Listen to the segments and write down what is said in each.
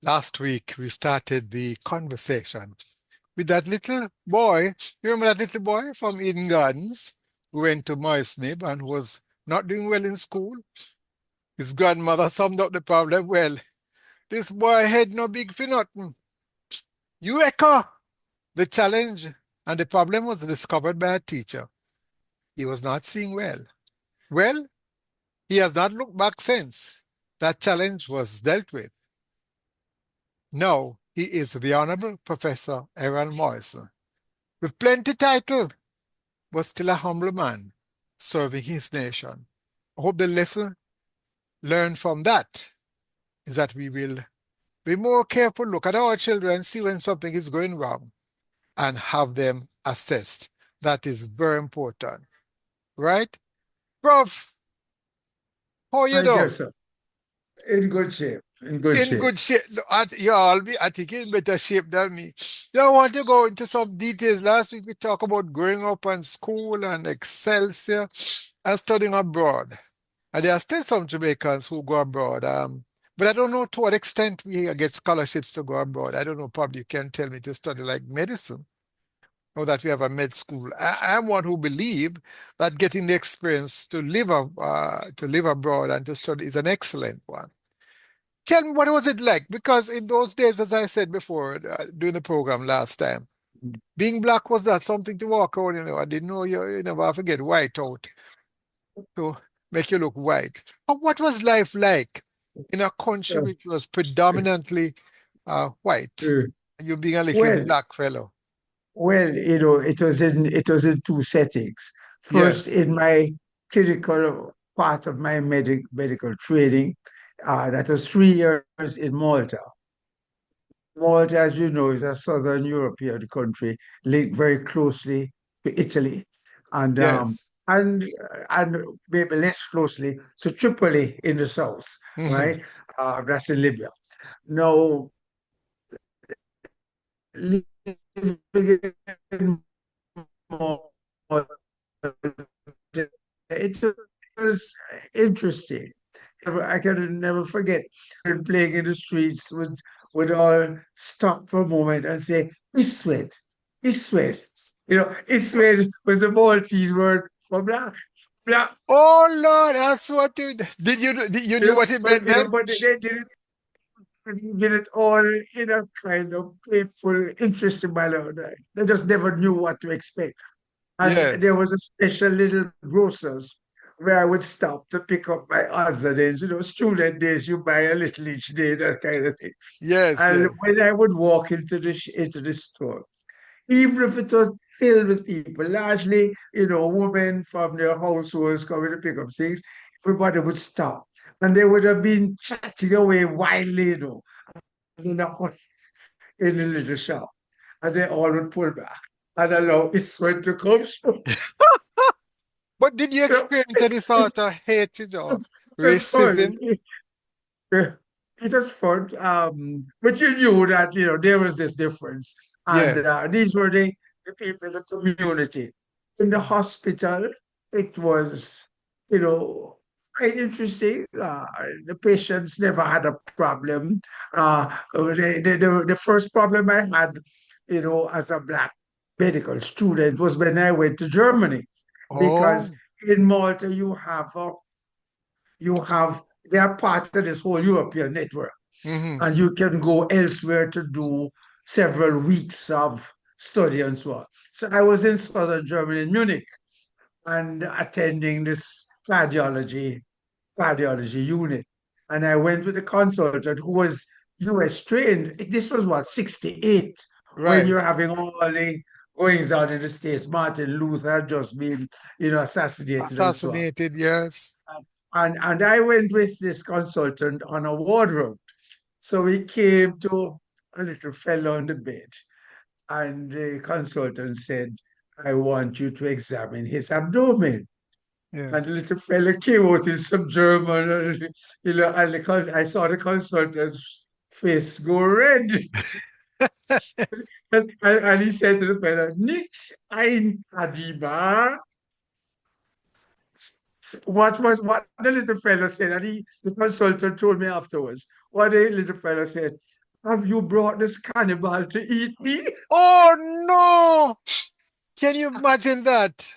last week we started the conversation with that little boy. You remember that little boy from Eden Gardens who went to Moisnib and was not doing well in school? His grandmother summed up the problem well. This boy had no big for nothing. You echo the challenge, and the problem was discovered by a teacher. He was not seeing well. Well, he has not looked back since. That challenge was dealt with. Now he is the Honourable Professor Errol Morrison, with plenty title, but still a humble man, serving his nation. I hope the lesson learned from that is that we will be more careful, look at our children, see when something is going wrong, and have them assessed. That is very important. Right? Prof, how you My dear do? sir, in good shape, in good In shape. good shape. You all be, I think, in better shape than me. You I want to go into some details. Last week we talked about growing up in school and Excelsior and studying abroad. And there are still some Jamaicans who go abroad. But I don't know to what extent we get scholarships to go abroad. I don't know. Probably you can tell me to study like medicine or that we have a med school. I'm one who believe that getting the experience to live abroad and to study is an excellent one. Tell me, what was it like? Because in those days, as I said before, during the program last time, being black was not something to walk around. I didn't know you never have to get white out to make you look white. But what was life like in a country Uh, which was predominantly white? uh, You being a little well, black fellow. it was in two settings. First, Yes, in my clinical part of my medical training, that was 3 years in Malta. Malta, as you know, is a southern European country linked very closely to Italy, and um, yes. and and maybe less closely to Tripoli in the south, Hmm. right? That's in Libya. Now, living in Malta, it was interesting. I can never forget playing in the streets would all stop for a moment and say, Iswed, Iswed. Iswed was a Maltese word for black. Black. Oh Lord, that's what you did. You knew what it meant then? But they did it all in a kind of playful, interesting manner. They just never knew what to expect. And there Yes, was a special little grocers where I would stop to pick up my other days. Student days, you buy a little each day, that kind of thing. yes, And yes. when I would walk into the store, even if it was filled with people, largely, women from their households coming to pick up things, everybody would stop. And they would have been chatting away wildly, in the, in the little shop. And they all would pull back and allow Israel to come through. But did you So experience it's, any it's, sort of hatred or it's fun. racism? Uh, It was fun. But you knew that, there was this difference. And Yes. these were the people in the community. In the hospital, it was, you know, quite interesting. The patients never had a problem. The first problem I had, as a black medical student was when I went to Germany, because Oh. in Malta you have they are part of this whole European network, Hmm. and you can go elsewhere to do several weeks of study and so on. So I was in southern Germany, in Munich, and attending this cardiology unit. And I went with a consultant who was US trained. This was what, 68, when Right. you're having all the goings on in the States. Martin Luther had just been, assassinated and so on. Assassinated, yes. And I went with this consultant on a wardrobe. So we came to a little fellow on the bed, and the consultant said, I want you to examine his abdomen. And Yes. the little fella came out in some German, and I saw the consultant's face go red. And he said to the fella, Nix ein Kadiba. What the little fellow said, and the consultant told me afterwards, what the little fellow said. have you brought this cannibal to eat me? Oh no! Can you imagine that?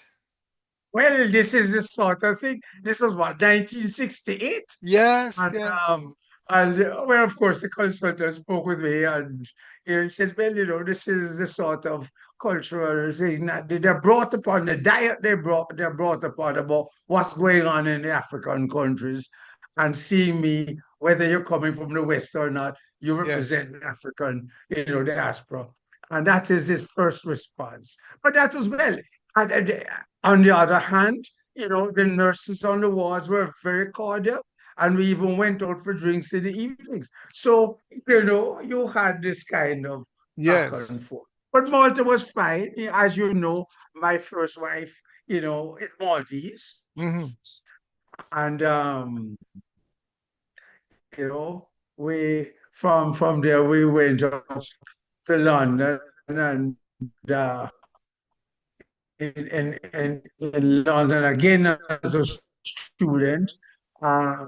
Well, this is the sort of thing. This was what, 1968? Yes, And yes, um, well, of course, the consultant spoke with me, and he says, "Well, this is the sort of cultural thing that they're brought upon the diet they're brought upon about what's going on in the African countries, and seeing me, whether you're coming from the West or not, you yes, represent the African, diaspora." And that is his first response. But that was well. And on the other hand, the nurses on the wards were very cordial, and we even went out for drinks in the evenings. So, you had this kind of back and yes. forth. But Malta was fine. As you know, my first wife, is Maltese. Hmm. And, we, from there, we went up to London, and uh, in London again as a student. Uh,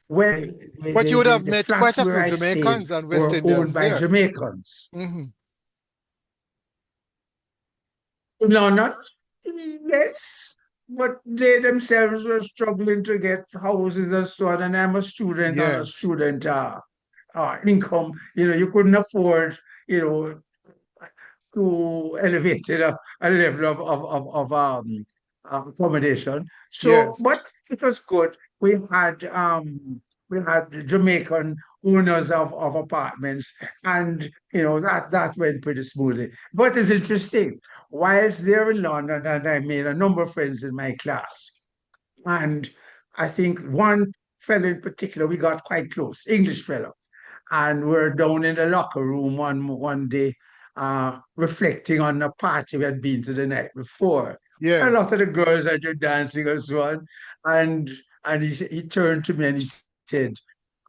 well, But you would have the met quite flats a where few I stayed Jamaicans and West were owned Indians by there. Jamaicans. Hmm. In London, yes, but they themselves were struggling to get houses and so on. And I'm a student on a Yes, student income. You couldn't afford, you know, to elevate a level of accommodation. So, yes, but it was good. We had Jamaican owners of apartments, and that went pretty smoothly. But it's interesting. Whilst there in London, and I made a number of friends in my class, and I think one fellow in particular, we got quite close, English fellow, and we're down in the locker room one day, reflecting on the party we had been to the night before. A yes. lot of the girls are just dancing and so on, and he turned to me and he said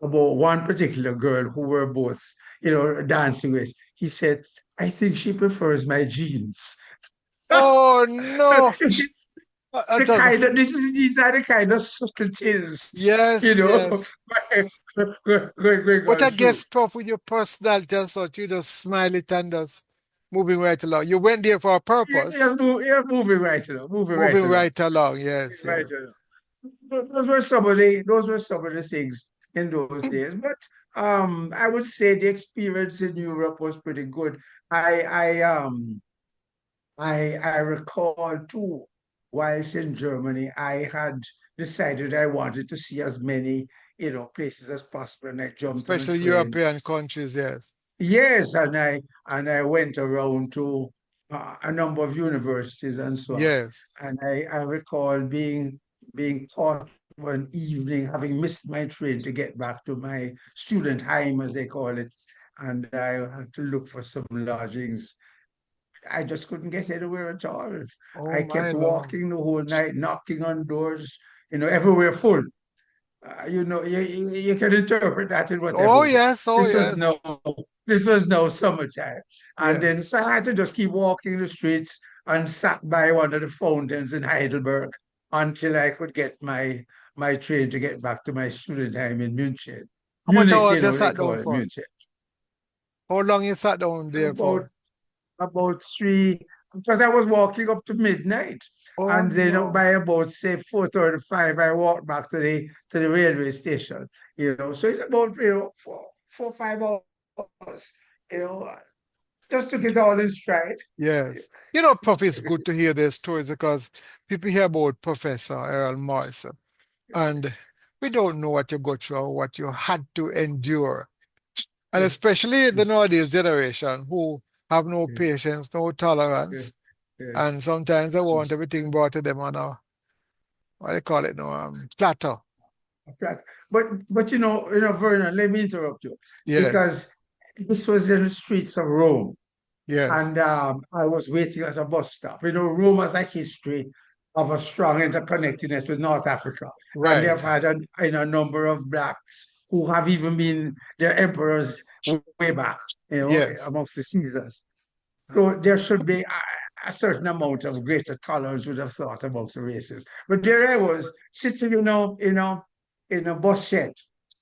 about one particular girl who we're both, dancing with. He said, "I think she prefers my jeans." Oh no! You see, That doesn't. these are the kind of subtleties, Yes, yes. But going I through. guess, Prof, with your personality and such, you just smile it and just moving right along. You went there for a purpose, Yeah, moving right along, moving right moving along, right along. Yes, right yes. along. Those were some of the things in those days. But I would say the experience in Europe was pretty good. I I um I recall too, whilst in Germany, I had decided I wanted to see as many, places as possible, and I jumped on a Especially train. European countries. Yes, Yes, and I went around to a number of universities and so on. yes. And I recall being caught one evening, having missed my train to get back to my student home, as they call it, and I had to look for some lodgings. I just couldn't get anywhere at all. Oh I kept my Lord. walking the whole night, knocking on doors, everywhere full. You can interpret that in whatever Oh way. yes, oh This was yes, no, this was no summertime, and yes. then so I had to just keep walking the streets and sat by one of the fountains in Heidelberg until I could get my train to get back to my student home in München. How much Munich, hours you they sat call down it for? München. How long you sat down there About for? about three, because I was walking up to midnight. Oh And then no. by about say 4:35, I walked back to the railway station. So it's about 4 5 hours. You know, just took it all in stride. Yes. You know, Prof, it's good to hear their stories because people hear about Professor Errol Morrison and we don't know what you go through or what you had to endure. And Yeah, especially yeah, the nowadays generation who have no yeah, patience, no yeah, tolerance, yeah. and sometimes they want everything brought to them on a, what do you call it now, platter. Right. But Vernon, let me interrupt you Yes, because this was in the streets of Rome. yes, And I was waiting at a bus stop. Rome has a history of a strong interconnectedness with North Africa, and they right. have had a number of blacks who have even been their emperors way back, Yes, amongst the Caesars. So there should be a certain amount of greater tolerance, would have thought, amongst the races. But there I was sitting, in a bus shed,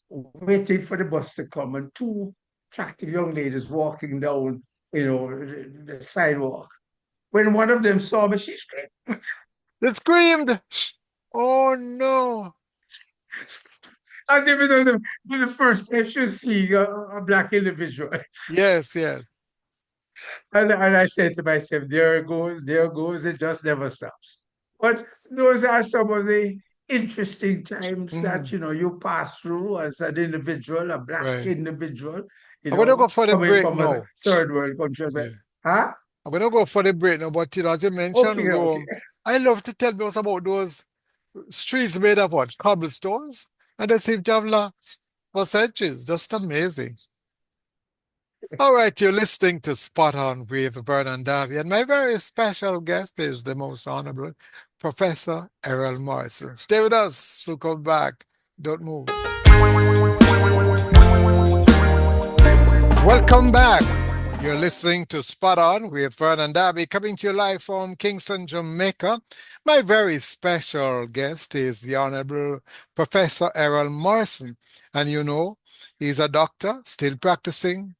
waiting for the bus to come, and two attractive young ladies walking down, the sidewalk. When one of them saw me, she screamed. They screamed. Oh no. As if it was the first time she was seeing a black individual. Yes, yes. And I said to myself, there goes, it just never stops. But those are some of the interesting times that, Mhm. you pass through as an individual, a black Right. individual, I'm gonna go for the coming break from a now. third world country. But, Yeah. huh? I'm gonna go for the break now, but as you mentioned Okay, okay. Rome, I love to tell me about those streets made of what? Cobblestones? And they seem to have lasted for centuries. Just amazing. All right, you're listening to Spot On with Vernon Davy, and my very special guest is the most honorable Professor Errol Morrison. Stay with us, so come back. Don't move. Welcome back. You're listening to Spot On with Vernon Davy, coming to you live from Kingston, Jamaica. My very special guest is the Honorable Professor Errol Morrison. And he's a doctor, still practicing.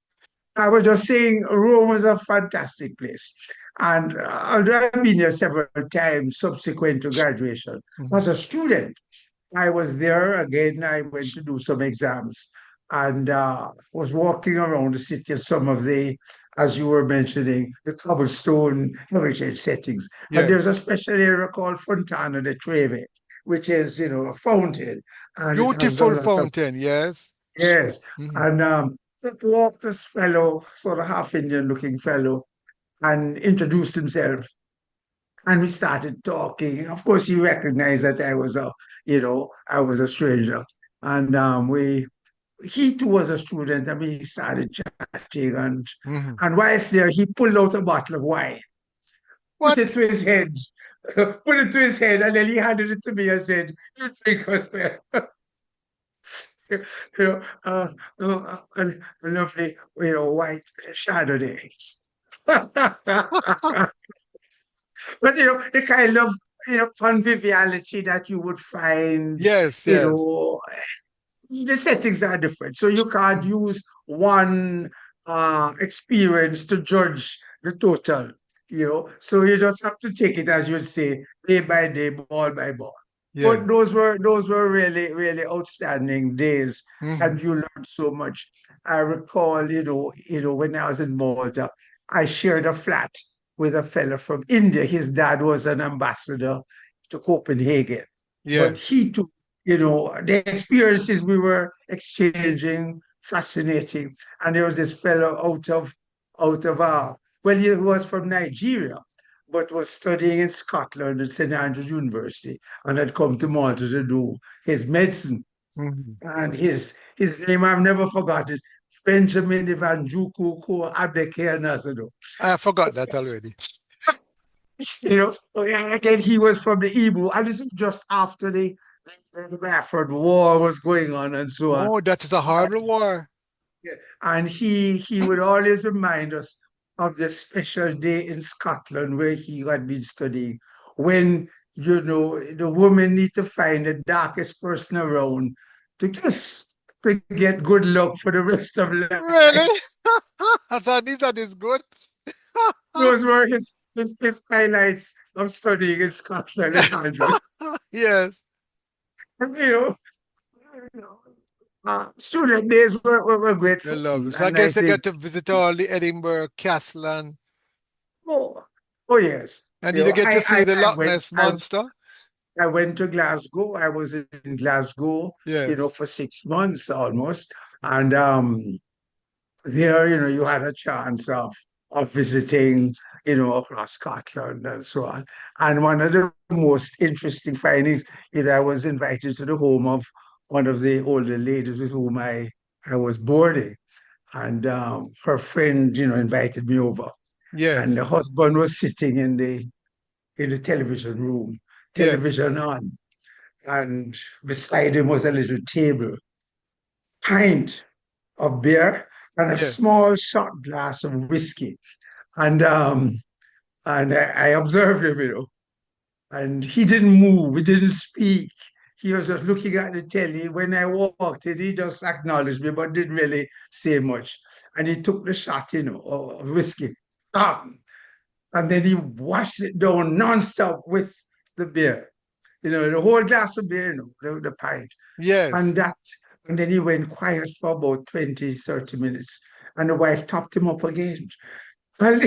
I was just saying, Rome was a fantastic place. And although I've been there several times subsequent to graduation, as Mhm. a student, I was there again. I went to do some exams and was walking around the city of some of the, as you were mentioning, the cobblestone heritage settings. And there's a Yes. special area called Fontana de Trevi, which is, a fountain. And it has a Beautiful lot of, fountain, yes. yes. Mhm. And it walked this fellow, sort of half Indian looking fellow, and introduced himself. And we started talking. Of course, he recognized that I was a stranger. And he too was a student. I mean, he started chatting, Mhm. and whilst there, he pulled out a bottle of wine, put it What? to his head, put it to his head, and then he handed it to me and said, "You drink as well." you a lovely, white Chardonnay. But the kind of conviviality that you would find, Yes, you yes. know, the settings are different. So you can't Mhm. use one experience to judge the total, So you just have to take it, as you'd say, day by day, ball by ball. But Yes. those were really, really outstanding days, and Mhm. you learned so much. I recall, when I was in Malta, I shared a flat with a fella from India. His dad was an ambassador to Copenhagen, but Yes. he too, the experiences we were exchanging, fascinating. And there was this fellow well, he was from Nigeria, but was studying in Scotland at St. Andrews University and had come to Malta to do his medicine. Mhm. And his name, I've never forgotten, Benjamin Ivanjuku Ko Abdeke Nazado. I forgot that already. Again, he was from the Igbo, and this was just after the Biafran War was going on and so on. Oh, that is a horrible war. Yeah. And he would always remind us of the special day in Scotland where he had been studying, when the women need to find the darkest person around to kiss, to get good luck for the rest of life. Really? Hassan, that is good. Those were his highlights of studying in Scotland and Andrews. Yes. You know, student days were great I fun. love it. So I And I guess you think, get to visit all the Edinburgh Castle oh, oh yes. and did you get to see the I Loch went Ness monster? I went to Glasgow. I was in Glasgow, Yes. for 6 months almost. And there, you had a chance of visiting, across Scotland and so on. And one of the most interesting findings, I was invited to the home of one of the older ladies with whom I was boarding. And her friend, invited me over. And Yes. the husband was sitting in the television room, Yes. television on. And beside him was a little table, pint of beer and a Yes. small shot glass of whiskey. And I observed him, and he didn't move, he didn't speak. He was just looking at the telly. When I walked in, he just acknowledged me, but didn't really say much. and he took the shot, of whiskey. Um, and then he washed it down nonstop with the beer. The whole glass of beer, the pint. Yes. And that, and then he went quiet for about 20, 30 minutes. And the wife topped him up again. And,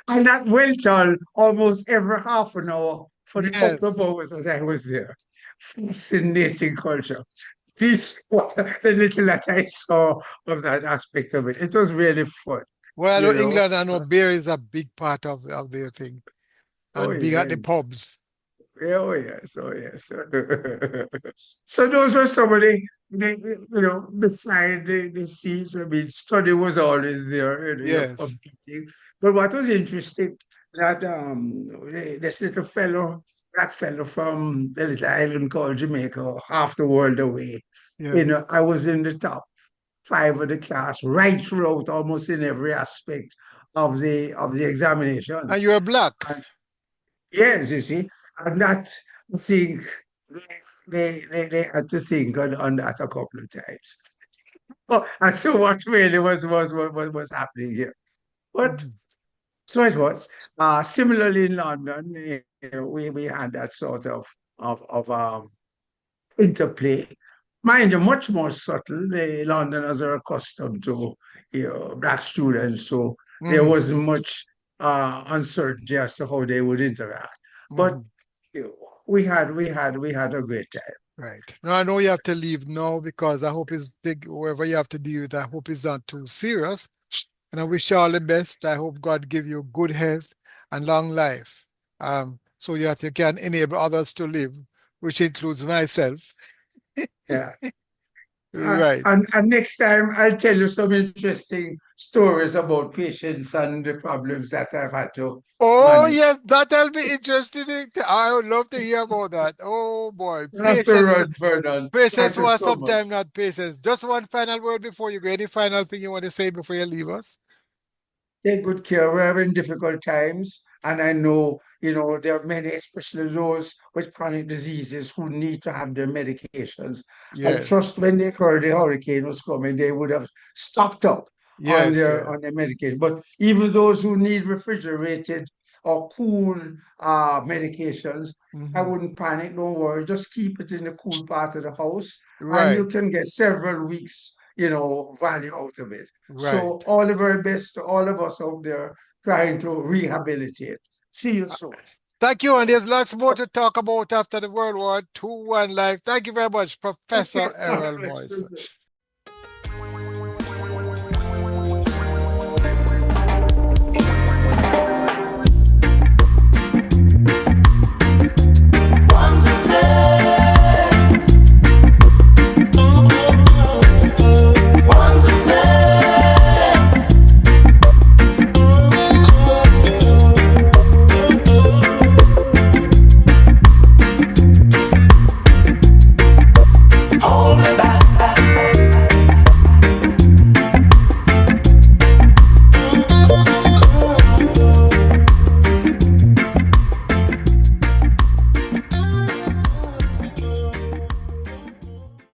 and that went on almost every half an hour for the couple of Yes. hours that I was there. Fascinating culture. This what the little that I saw of that aspect of it. It was really fun, Well, I you know know. England, I know beer is a big part of their thing. Oh And being at the yes. pubs. Yeah, oh yes, oh yes. So those were some of beside the scenes. I mean, study was always there, you're Yes. competing. But what was interesting that this little fellow, black fellow from the little island called Jamaica, half the world away. Yeah. I was in the top five of the class right throughout, almost in every aspect of the And examinations. you were black. Yes, you see, and that I think they had to think on that a couple of times. Oh, and so what really was happening here. But Mhm. so it was. Similarly in London, we had that sort of interplay. Mind you, much more subtle. The Londoners are accustomed to black students, so there Mhm. wasn't much uncertainty as to how they would interact. But Mhm. we had a great time. Right. Now I know you have to leave now because I hope it's big, whoever you have to deal with, I hope it's not too serious. And I wish you all the best. I hope God give you good health and long life. So that you can enable others to live, which includes myself. Yeah. Right. And next time I'll tell you some interesting stories about patients and the problems that I've had to Oh manage. yes, that'll be interesting. I would love to hear about that. Oh boy. I have to run, Vernon. Patience Thank you was so much. sometimes not patience. Just one final word before you go. Any final thing you want to say before you leave us? Take good care. We're in difficult times, and I know, there are many, especially those with chronic diseases, who need to have their medications. I Yes. trust when they heard the hurricane was coming, they would have stocked up on Yes, their yes. on their medication. But even those who need refrigerated or cool medications, I Hmm. wouldn't panic. Don't worry. Just keep it in the cool part of the house, and you Right, can get several weeks, value out of it. So right. all the very best to all of us out there trying to rehabilitate. See you Uh, soon. Thank you. And there's lots more to talk about after the World War II and life. Thank you very much, Professor Okay, all Errol right. Morrison.